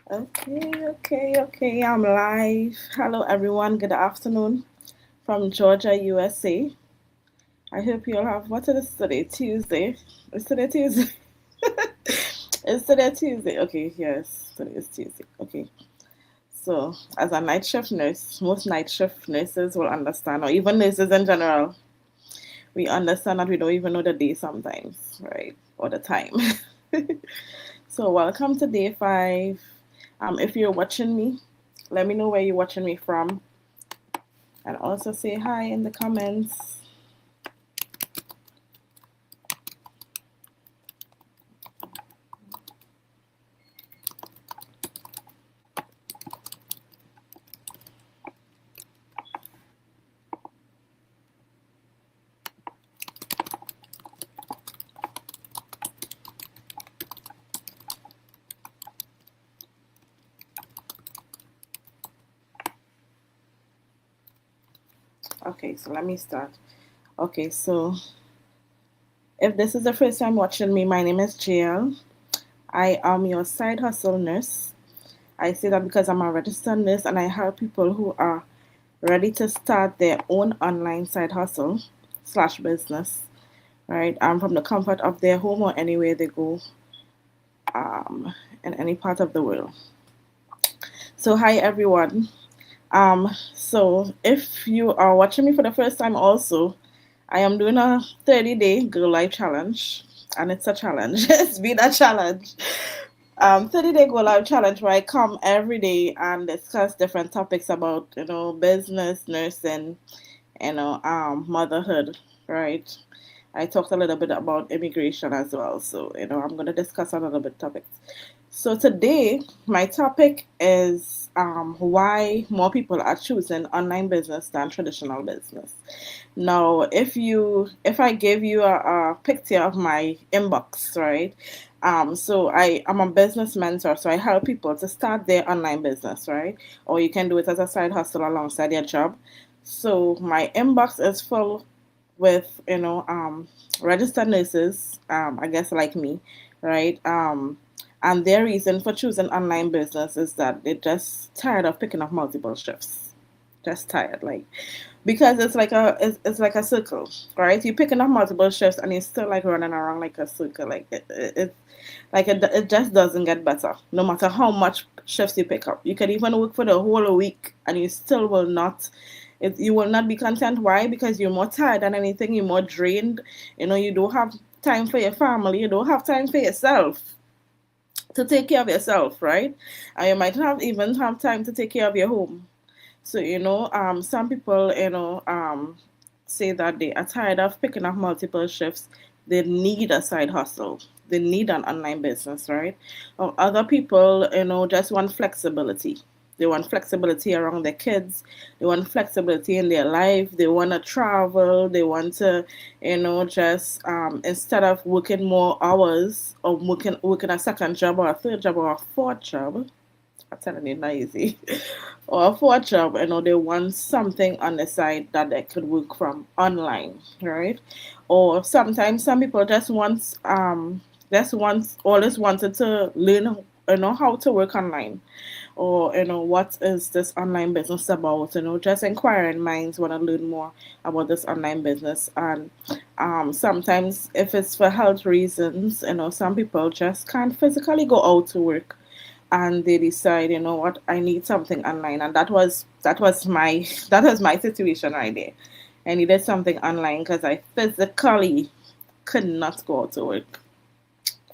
Okay. I'm live. Hello, everyone. Good afternoon from Georgia, USA. I hope you all have. What is today? Tuesday. Is today Tuesday? Is today Tuesday? Okay, yes. Today is Tuesday. Okay. So, as a night shift nurse, most night shift nurses will understand, or even nurses in general, we understand that we don't even know the day sometimes, right? Or the time. So, welcome to day 5. If you're watching me, let me know where you're watching me from, and also say hi in the comments. Okay, so let me start. Okay, so if this is the first time watching me, my name is JL. I am your side hustle nurse. I say that because I'm a registered nurse and I help people who are ready to start their own online side hustle slash business, right? From the comfort of their home or anywhere they go, um, in any part of the world. So, hi everyone. So if you are watching me for the first time, also, I am doing a 30-day Girl Life challenge, and it's a challenge. It's been a challenge. 30-day Go Live challenge where I come every day and discuss different topics about business, nursing, motherhood, right? I talked a little bit about immigration as well, so I'm gonna discuss a little bit topics. So today, my topic is why more people are choosing online business than traditional business. Now, if I give you a picture of my inbox, right? So I am a business mentor, so I help people to start their online business, right? Or you can do it as a side hustle alongside your job. So my inbox is full with registered nurses, I guess like me, right? And their reason for choosing online business is that they're just tired of picking up multiple shifts. Just tired, like because it's like a circle, right? You're picking up multiple shifts and you're still like running around like a circle. Like it just doesn't get better. No matter how much shifts you pick up, you can even work for the whole week and you still will not. You will not be content. Why? Because you're more tired than anything. You're more drained. You don't have time for your family. You don't have time for yourself to take care of yourself, right? And you might not even have time to take care of your home. So, some people, say that they are tired of picking up multiple shifts. They need a side hustle. They need an online business, right? Or other people, just want flexibility. They want flexibility around their kids. They want flexibility in their life. They want to travel. They want to, just instead of working more hours or working a second job or a third job or a fourth job, I'm telling you, not easy. Or a fourth job, they want something on the side that they could work from online, right? Or sometimes some people just always wanted to learn, how to work online, or what is this online business about? Just inquiring minds want to learn more about this online business, and sometimes if it's for health reasons, some people just can't physically go out to work and they decide, what, I need something online, and that was my that was my situation right there. I needed something online because I physically could not go out to work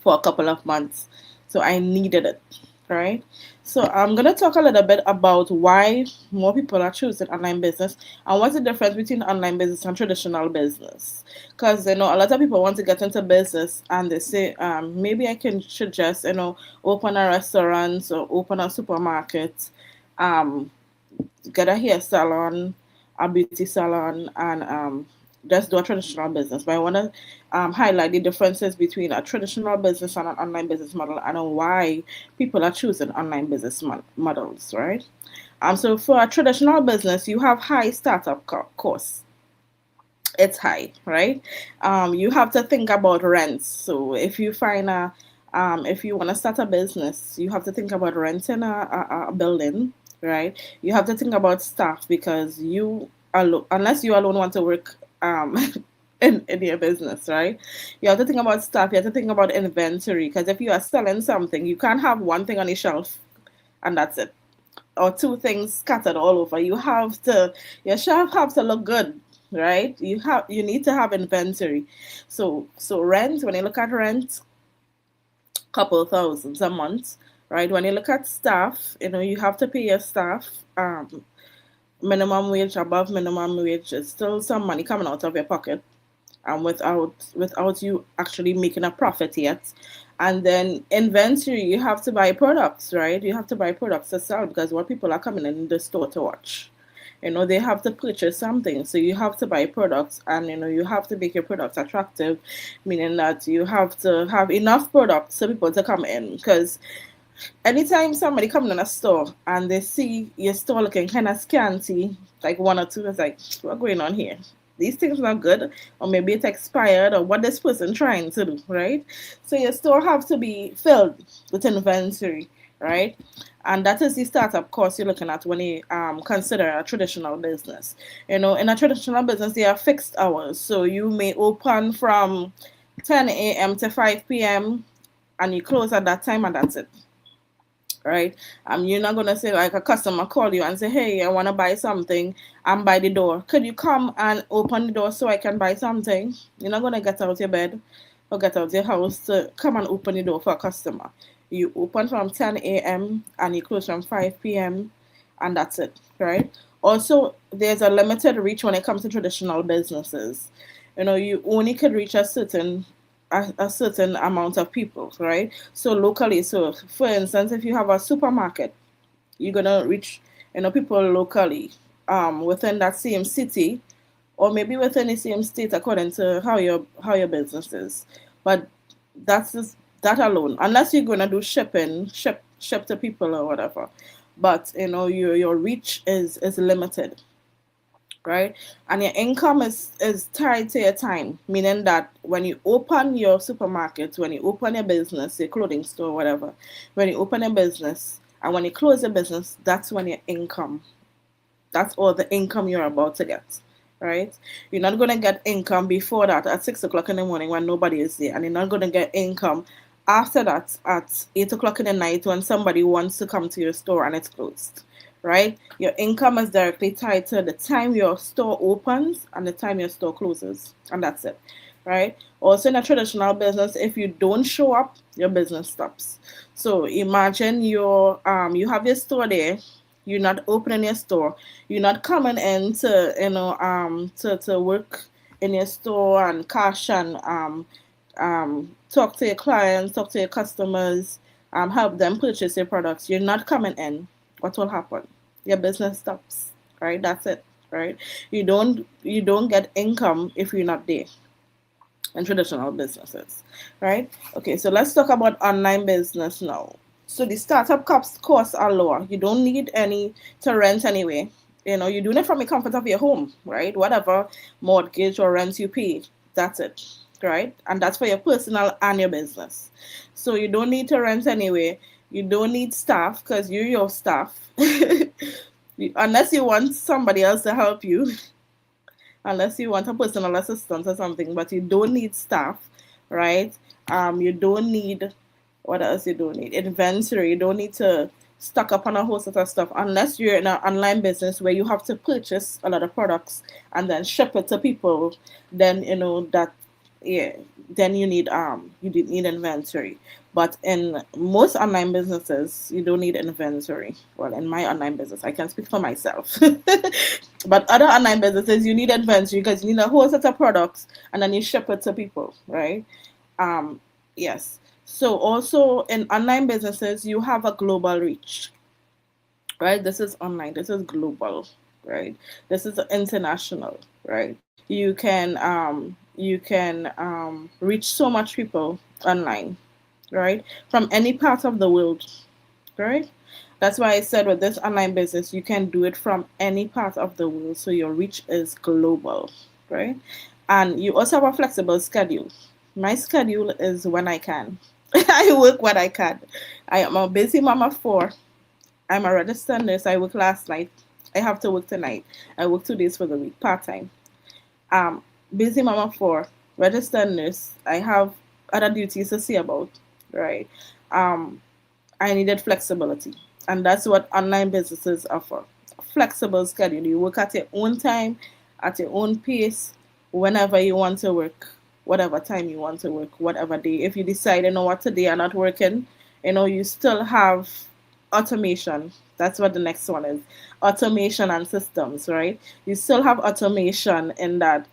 for a couple of months, so I needed it, right? So I'm gonna talk a little bit about why more people are choosing online business and what's the difference between online business and traditional business. Because a lot of people want to get into business and they say, maybe I can should just open a restaurant or open a supermarket, um, get a hair salon, a beauty salon, and just do a traditional business. But I want to highlight the differences between a traditional business and an online business model and why people are choosing online business models, right? So for a traditional business, you have high startup costs. It's high, right? You have to think about rents. So if you find If you want to start a business, you have to think about renting a building, right? You have to think about staff because unless you alone want to work in your business, right? You have to think about staff. You have to think about inventory because if you are selling something, you can't have one thing on your shelf and that's it, or two things scattered all over. Your shelf have to look good, right? You need to have inventory. So rent, when you look at rent, couple thousands a month, right? When you look at staff, you have to pay your staff minimum wage, above minimum wage. It's still some money coming out of your pocket, and without you actually making a profit yet. And then inventory, you have to buy products, right? You have to buy products to sell because what people are coming in the store to watch. They have to purchase something, so you have to buy products, and you have to make your products attractive, meaning that you have to have enough products so people to come in. Because anytime somebody comes in a store and they see your store looking kind of scanty, like one or two, it's like, what's going on here? These things not good, or maybe it's expired, or what this person trying to do, right? So your store have to be filled with inventory, right? And that is the startup cost you're looking at when you consider a traditional business. In a traditional business, there are fixed hours, so you may open from 10 a.m. to 5 p.m. and you close at that time, and that's it, right? You're not gonna say like a customer call you and say, "Hey, I want to buy something. I'm by the door. Could you come and open the door so I can buy something?" You're not gonna get out your bed or get out your house to come and open the door for a customer. You open from 10 a.m. and you close from 5 p.m. and that's it, right? Also, there's a limited reach when it comes to traditional businesses. You only could reach a certain amount of people, right? So locally, so for instance, if you have a supermarket, you're gonna reach people locally, within that same city, or maybe within the same state, according to how your business is. But that's just that alone, unless you're gonna do ship to people or whatever. But your reach is limited, right? And your income is tied to your time, meaning that when you open your supermarket, when you open your business, your clothing store, whatever, when you open a business and when you close a business, that's when your income, that's all the income you're about to get, right? You're not going to get income before that at 6 o'clock in the morning when nobody is there, and you're not going to get income after that at 8 o'clock in the night when somebody wants to come to your store and it's closed, right? Your income is directly tied to the time your store opens and the time your store closes, and that's it, right? Also, in a traditional business, if you don't show up, your business stops. So imagine you have your store there, you're not opening your store, you're not coming in to to work in your store and cash and talk to your clients, talk to your customers, help them purchase your products. You're not coming in. What will happen? Your business stops, right? That's it, right? You don't get income if you're not there in traditional businesses, right? Okay, so let's talk about online business now. So the startup costs are lower. You don't need any to rent anyway. You're doing it from the comfort of your home, right? Whatever mortgage or rent you pay, that's it, right? And that's for your personal and your business. So you don't need to rent anyway. You don't need staff because you're your staff. Unless you want somebody else to help you, unless you want a personal assistant or something, but you don't need staff, right? You don't need, what else you don't need? Inventory. You don't need to stock up on a whole set of stuff unless you're in an online business where you have to purchase a lot of products and then ship it to people. Then that, yeah, then you need inventory. But in most online businesses, you don't need inventory. Well, in my online business, I can speak for myself. But other online businesses, you need inventory because you need a whole set of products and then you ship it to people, right? Um, yes. So also in online businesses, you have a global reach, right? This is online, this is global, right? This is international, right? You can reach so much people online, right? From any part of the world, right? That's why I said with this online business, you can do it from any part of the world, so your reach is global, right? And you also have a flexible schedule. My schedule is when I can. I work what I can. I am a busy mama 4. I'm a registered nurse. I work last night. I have to work tonight. I work 2 days for the week, part time. Um, Busy mama 4, registered nurse. I have other duties to see about, right? Um, I needed flexibility, and that's what online businesses offer. Flexible schedule. You work at your own time, at your own pace, whenever you want to work, whatever time you want to work, whatever day. If you decide, what, today you're not working, you still have automation. That's what the next one is. Automation and systems, right? You still have automation in that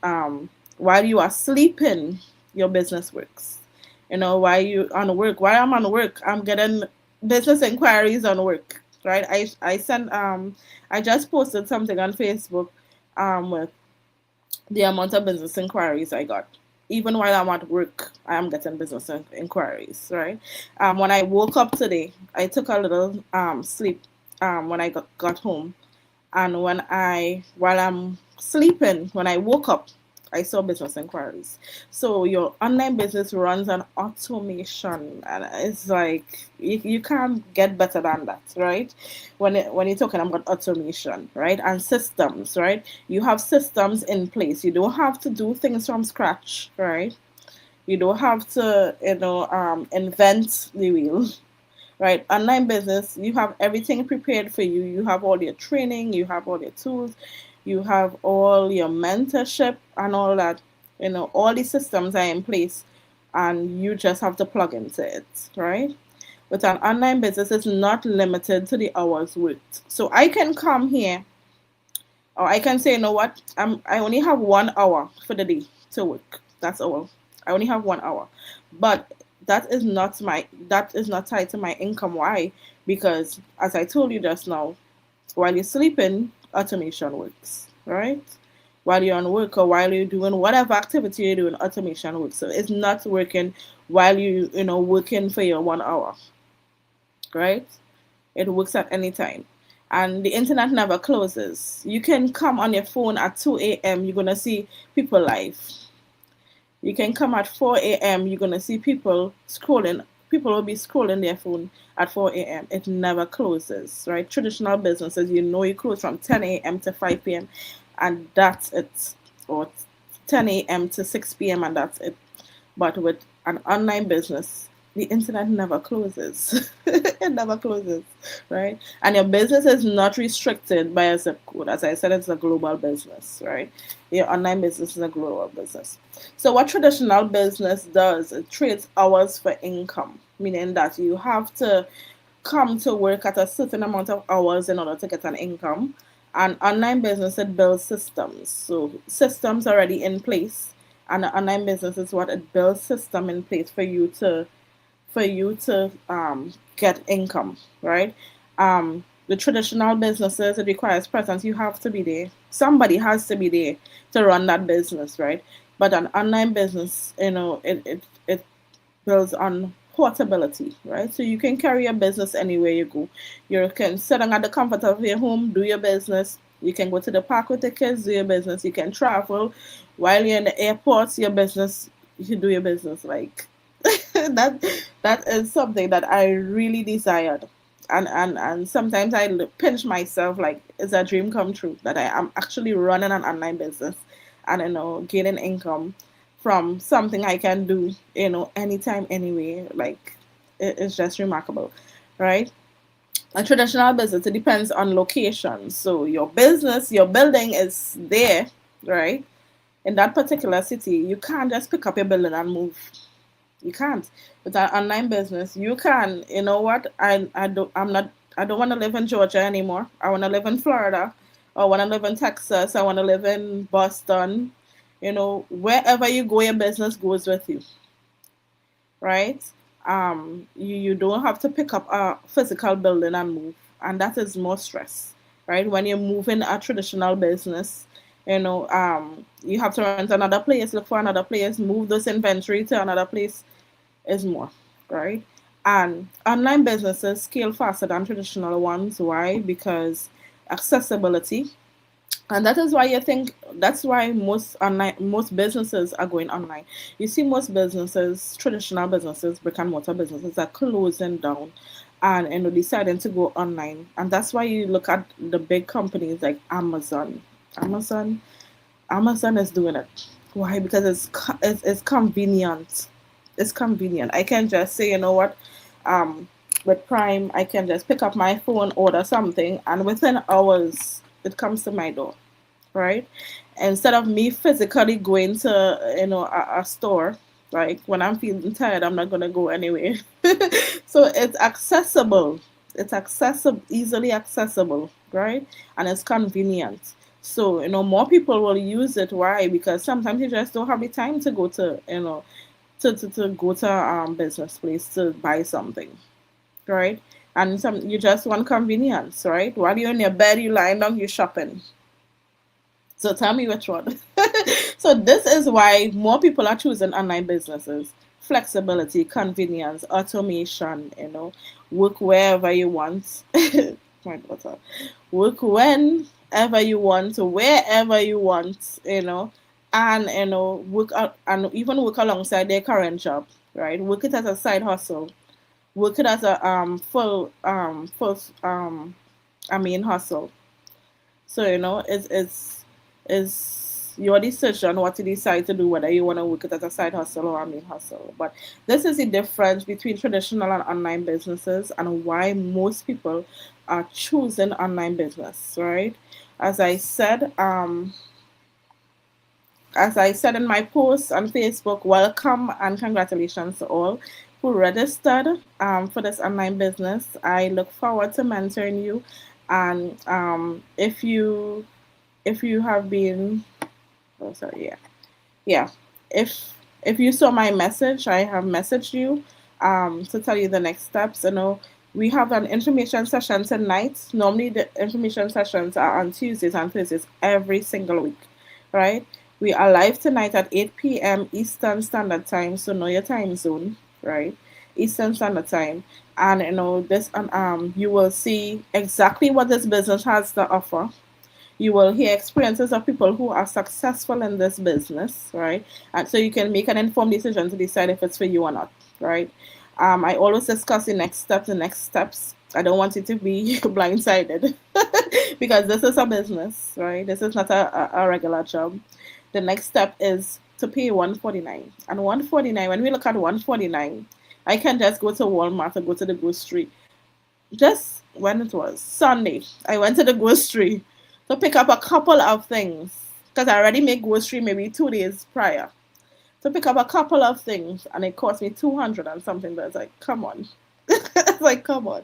while you are sleeping, your business works. While you on work, while I'm on work, I'm getting business inquiries on work, right? I sent I just posted something on Facebook with the amount of business inquiries I got. Even while I'm at work, I am getting business inquiries, right? When I woke up today, I took a little sleep when I got home. And while I'm sleeping, when I woke up, I saw business inquiries. So your online business runs on automation, and it's like you can't get better than that, right? When you're talking about automation, right, and systems, right, you have systems in place. You don't have to do things from scratch, right? You don't have to, invent the wheel, right? Online business, you have everything prepared for you. You have all your training, you have all your tools, you have all your mentorship and all that. All these systems are in place, and you just have to plug into it, right? But an online business is not limited to the hours worked. So I can come here, or I can say, you know what, I only have 1 hour for the day to work. That's all. I only have 1 hour. But that is not tied to my income. Why? Because as I told you just now, while you're sleeping, automation works, right? While you're on work or while you're doing whatever activity you're doing, automation works. So it's not working while working for your 1 hour, right? It works at any time. And the internet never closes. You can come on your phone at 2 a.m., you're going to see people live. You can come at 4 a.m., you're going to see people scrolling. People will be scrolling their phone at 4 a.m. It never closes, right? Traditional businesses, you close from 10 a.m. to 5 p.m., and that's it. Or 10 a.m. to 6 p.m., and that's it. But with an online business, the internet never closes. It never closes, right? And your business is not restricted by a zip code. As I said, it's a global business, right? Your online business is a global business. So what traditional business does, it trades hours for income, meaning that you have to come to work at a certain amount of hours in order to get an income. And online business, it builds systems. So systems already in place, and the online business is what it builds system in place for you to get income, right? The traditional businesses, it requires presence. You have to be there. Somebody has to be there to run that business, right? But an online business, it builds on portability, right? So you can carry your business anywhere you go. You can sit down at the comfort of your home, do your business. You can go to the park with the kids, do your business. You can travel while you're in the airports, your business, you can do your business. Like that that is something that I really desired. And sometimes I pinch myself, like it's a dream come true that I am actually running an online business and gaining income from something I can do, anytime, anyway. Like it's just remarkable, right? A traditional business, it depends on location. So your business, your building is there, right? In that particular city, you can't just pick up your building and move. You can't. With an online business, you can. You know what? I don't want to live in Georgia anymore. I want to live in Florida. I want to live in Texas. I want to live in Boston. Wherever you go, your business goes with you, right? You don't have to pick up a physical building and move, and that is more stress, right? When you're moving a traditional business, you have to rent another place, look for another place, move this inventory to another place, is more, right? And online businesses scale faster than traditional ones. Why? Because accessibility. And that is why you think that's why most businesses are going online. You see most businesses, traditional businesses, brick and mortar businesses are closing down and deciding to go online. And that's why you look at the big companies like Amazon. Amazon Amazon is doing it. Why? Because it's convenient. It's convenient. I can just say, you know what, um, with Prime, I can just pick up my phone, order something, and within hours it comes to my door, right? Instead of me physically going to a store, like when I'm feeling tired, I'm not gonna go anywhere. So it's accessible. It's accessible, easily accessible, right? And it's convenient. So more people will use it. Why? Because sometimes you just don't have the time to go to to go to business place to buy something, right? And you just want convenience, right? While you're in your bed, you lying down, you're shopping. So tell me which one. So this is why more people are choosing online businesses. Flexibility, convenience, automation, work wherever you want. My daughter. Work whenever you want, wherever you want, and work out and even work alongside their current job, right? Work it as a side hustle. Work it as a main hustle. So it's your decision what to decide to do, whether you want to work it as a side hustle or a main hustle. But this is the difference between traditional and online businesses and why most people are choosing online business, right? As I said, um, as I said in my post on Facebook, welcome and congratulations to all who registered for this online business. I look forward to mentoring you, and if you have been, oh sorry, yeah, if you saw my message, I have messaged you to tell you the next steps. We have an information session tonight. Normally the information sessions are on Tuesdays and Thursdays every single week, right? We are live tonight at 8 p.m. Eastern Standard Time, so know your time zone, right? Eastern Standard Time. And this you will see exactly what this business has to offer. You will hear experiences of people who are successful in this business, right? And so you can make an informed decision to decide if it's for you or not, right? I always discuss the next steps. I don't want it to be blindsided because this is a business, right? This is not a regular job. The next step is to pay 149. And 149, when we look at 149, I can just go to Walmart or go to the grocery. Just when it was Sunday, I went to the grocery to pick up a couple of things because I already made grocery maybe 2 days prior to pick up a couple of things, and it cost me 200 and something. But it's like, come on, it's like, come on,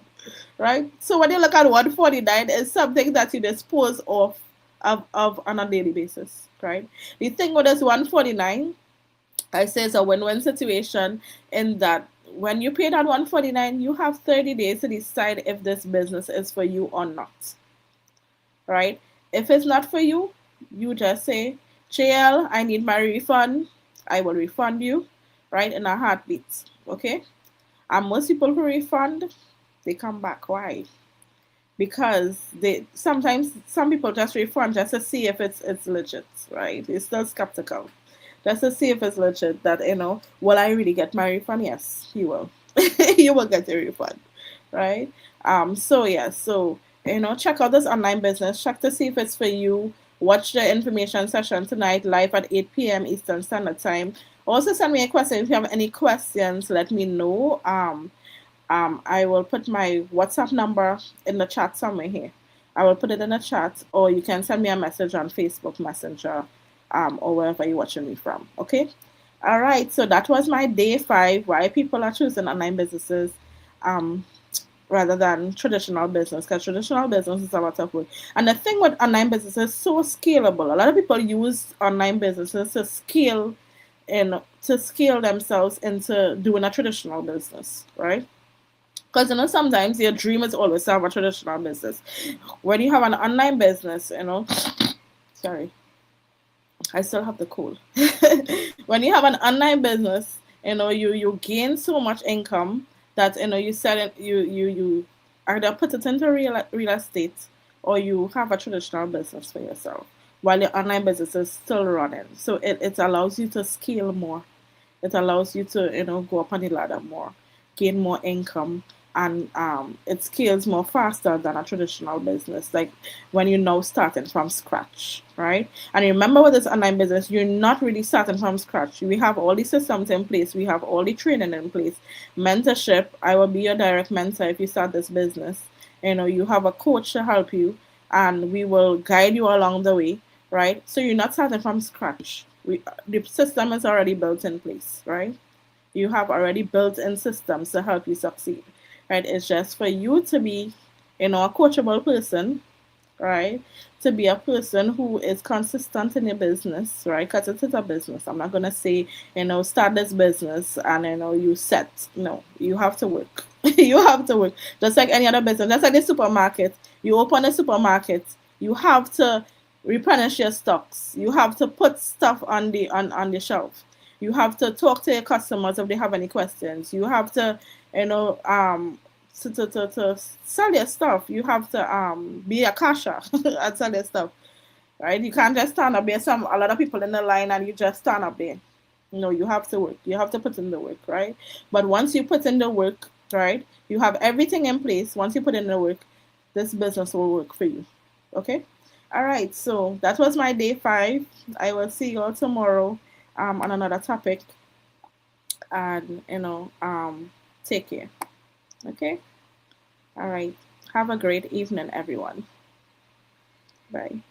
right? So when you look at 149, it's something that you dispose of on a daily basis, right? The thing with this 149, I say it's a win-win situation in that when you pay that 149, you have 30 days to decide if this business is for you or not, right? If it's not for you, you just say, JL, I need my refund. I will refund you, right, in a heartbeat, okay? And most people who refund, they come back. Why? Because they sometimes some people just refund just to see if it's legit, right? It's still skeptical. Just to see if it's legit that, will I really get my refund? Yes, you will. You will get a refund, right? So yeah, so check out this online business, check to see if it's for you. Watch the information session tonight live at 8 p.m. Eastern Standard Time. Also send me a question. If you have any questions, let me know. I will put my WhatsApp number in the chat somewhere here. I will put it in the chat, or you can send me a message on Facebook Messenger, or wherever you're watching me from. Okay? All right. So that was my day 5. Why people are choosing online businesses, rather than traditional business, because traditional business is a lot of work. And the thing with online business is so scalable. A lot of people use online businesses to scale themselves into doing a traditional business, right? Because sometimes your dream is always to have a traditional business. When you have an online business, sorry, I still have the cold. When you have an online business, you gain so much income that you sell it, you either put it into real estate or you have a traditional business for yourself. while your online business is still running. So it allows you to scale more. It allows you to, go up on the ladder more, gain more income, and it scales more faster than a traditional business. Like when you're now starting from scratch, right? And remember, with this online business, you're not really starting from scratch. We have all the systems in place. We have all the training in place. Mentorship. I will be your direct mentor if you start this business. You have a coach to help you, and we will guide you along the way, right? So you're not starting from scratch. The system is already built in place, right? You have already built in systems to help you succeed, right? It's just for you to be, a coachable person, right? To be a person who is consistent in your business, right? Because it is a business. I'm not gonna say, start this business and you set. No, you have to work. You have to work. Just like any other business. Just like the supermarket. You open a supermarket, you have to replenish your stocks. You have to put stuff on the shelf. You have to talk to your customers if they have any questions. You have to, you know, um, to sell your stuff. You have to be a cashier and sell your stuff, right? You can't just stand up there. A lot of people in the line and you just stand up there. No, you have to work. You have to put in the work, right? But once you put in the work, right, you have everything in place. Once you put in the work, this business will work for you. Okay? All right. So that was my day 5. I will see you all tomorrow on another topic. And, take care. Okay? All right. Have a great evening, everyone. Bye.